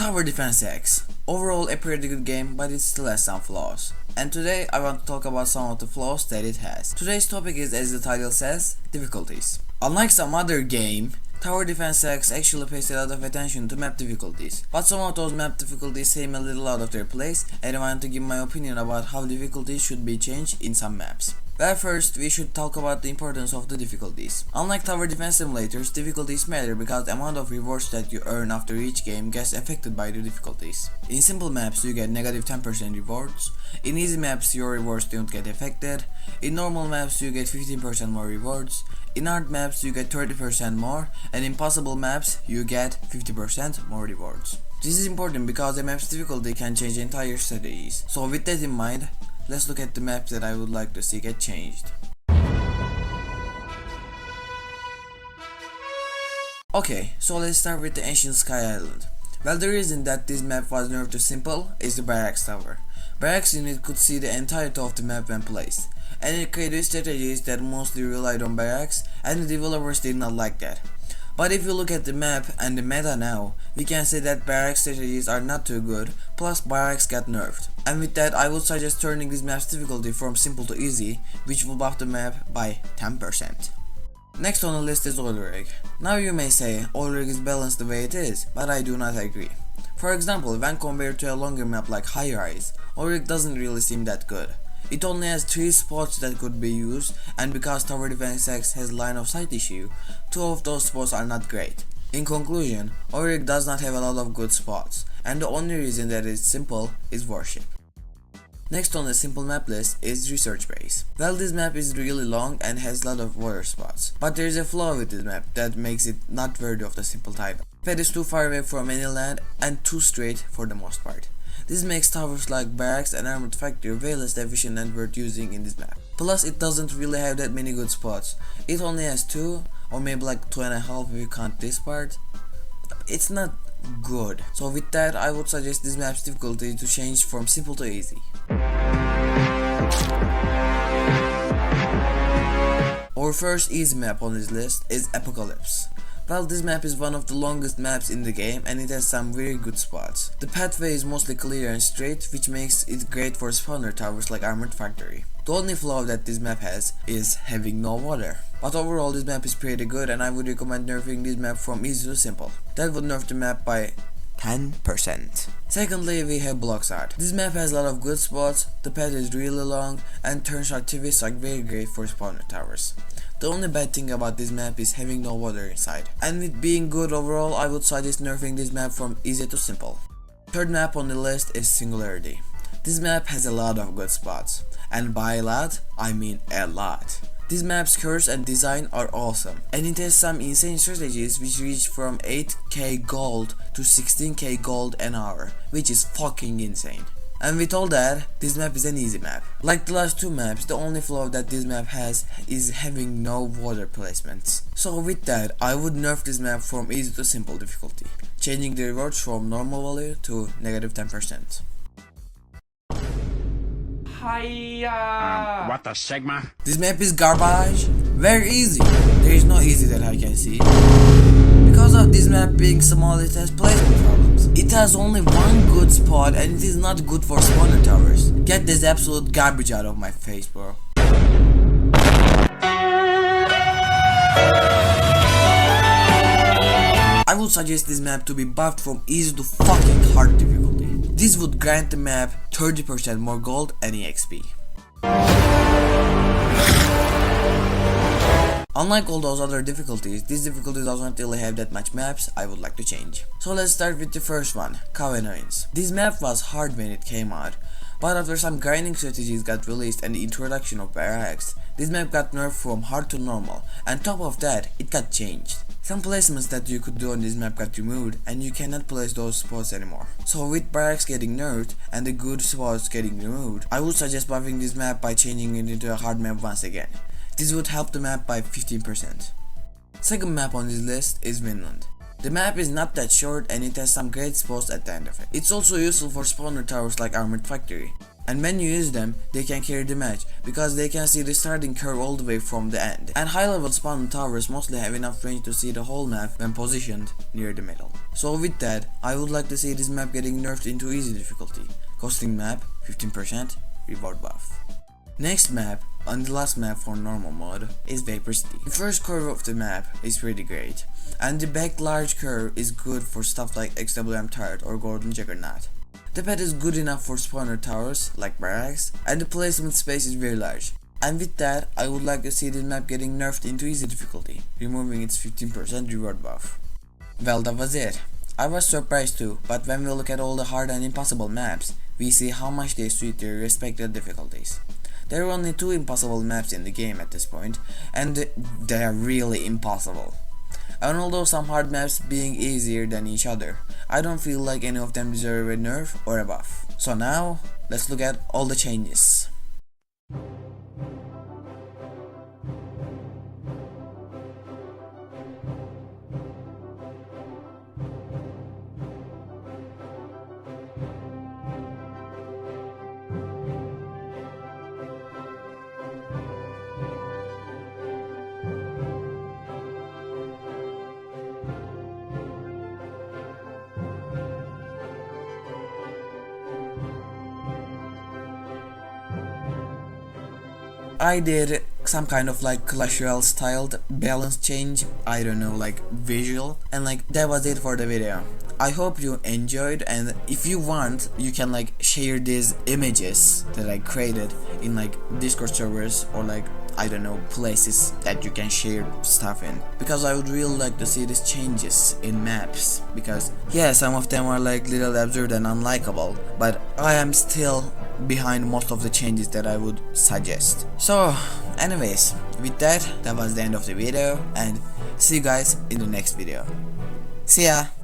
Tower Defense X. Overall a pretty good game, but it still has some flaws. And today I want to talk about some of the flaws that it has. Today's topic is, as the title says, difficulties. Unlike some other game, Tower Defense X actually pays a lot of attention to map difficulties, but some of those map difficulties seem a little out of their place, and I want to give my opinion about how difficulties should be changed in some maps. Well, first, we should talk about the importance of the difficulties. Unlike tower defense simulators, difficulties matter because the amount of rewards that you earn after each game gets affected by the difficulties. In simple maps, you get negative 10% rewards. In easy maps, your rewards don't get affected. In normal maps, you get 15% more rewards. In hard maps, you get 30% more. And in possible maps, you get 50% more rewards. This is important because a map's difficulty can change entire strategies. So with that in mind, let's look at the maps that I would like to see get changed. Okay, so let's start with the Ancient Sky Island. Well, the reason that this map was nerfed to simple is the Barracks Tower. Barracks unit could see the entirety of the map when placed, and it created strategies that mostly relied on barracks, and the developers did not like that. But if you look at the map and the meta now, we can say that barracks strategies are not too good, plus barracks got nerfed. And with that, I would suggest turning this map's difficulty from simple to easy, which will buff the map by 10%. Next on the list is Oil Rig. Now you may say, Oil Rig is balanced the way it is, but I do not agree. For example, when compared to a longer map like High Rise, Oil Rig doesn't really seem that good. It only has 3 spots that could be used, and because Tower Defense X has line of sight issue, 2 of those spots are not great. In conclusion, Oil Rig does not have a lot of good spots, and the only reason that it's simple is Warship. Next on the simple map list is Research Base. Well, this map is really long and has a lot of water spots, but there is a flaw with this map that makes it not worthy of the simple title. It is too far away from any land and too straight for the most part. This makes towers like Barracks and Armored Factory way less efficient and worth using in this map. Plus, it doesn't really have that many good spots. It only has 2, or maybe like 2.5 if you count this part. It's not good. So with that, I would suggest this map's difficulty to change from simple to easy. Our first easy map on this list is Apocalypse. Well, this map is one of the longest maps in the game and it has some very good spots. The pathway is mostly clear and straight, which makes it great for spawner towers like Armored Factory. The only flaw that this map has is having no water. But overall, this map is pretty good and I would recommend nerfing this map from easy to simple. That would nerf the map by 10%. Secondly, we have Bloxart. This map has a lot of good spots, the path is really long, and turnshot twists are very great for spawner towers. The only bad thing about this map is having no water inside. And with being good overall, I would suggest nerfing this map from easy to simple. Third map on the list is Singularity. This map has a lot of good spots, and by a lot, I mean a lot. This map's curse and design are awesome, and it has some insane strategies which reach from 8k gold to 16k gold an hour, which is fucking insane. And with all that, this map is an easy map. Like the last 2 maps, the only flaw that this map has is having no water placements. So with that, I would nerf this map from easy to simple difficulty, changing the rewards from normal value to negative 10%. What the Sigma? This map is garbage. Very easy. There is no easy that I can see. Because of this map being small, it has placement problems. It has only one good spot and it is not good for spawner towers. Get this absolute garbage out of my face, bro. I would suggest this map to be buffed from easy to fucking hard difficulty. This would grant the map 30% more gold and EXP. Unlike all those other difficulties, this difficulty doesn't really have that much maps I would like to change. So let's start with the first one, Covenants. This map was hard when it came out, but after some grinding strategies got released and the introduction of Barracks, this map got nerfed from hard to normal, and top of that, it got changed. Some placements that you could do on this map got removed and you cannot place those spots anymore. So with Barracks getting nerfed and the good spots getting removed, I would suggest buffing this map by changing it into a hard map once again. This would help the map by 15%. Second map on this list is Vinland. The map is not that short and it has some great spots at the end of it. It's also useful for spawner towers like Armored Factory. and when you use them, they can carry the match because they can see the starting curve all the way from the end. And high level spawn towers mostly have enough range to see the whole map when positioned near the middle. So with that, I would like to see this map getting nerfed into easy difficulty, costing map 15% reward buff. Next map, and the last map for normal mode, is Vapor City. The first curve of the map is pretty great, and the back large curve is good for stuff like XWM Turret or Golden Juggernaut. The path is good enough for spawner towers like barracks, and the placement space is very large. And with that, I would like to see this map getting nerfed into easy difficulty, removing its 15% reward buff. Well, that was it. I was surprised too, but when we look at all the hard and impossible maps, we see how much they suit their respective difficulties. There are only 2 impossible maps in the game at this point, and they are really impossible. And although some hard maps being easier than each other, I don't feel like any of them deserve a nerf or a buff. So now, let's look at all the changes. I did some kind of like Clash Royale styled balance change, I don't know, like visual, and like that was it for the video. I hope you enjoyed, and if you want, you can like share these images that I created in like Discord servers or like, I don't know, places that you can share stuff in, because I would really like to see these changes in maps, because yeah, some of them are like little absurd and unlikable, but I am still behind most of the changes that I would suggest. So anyways, with that was the end of the video, and see you guys in the next video. See ya!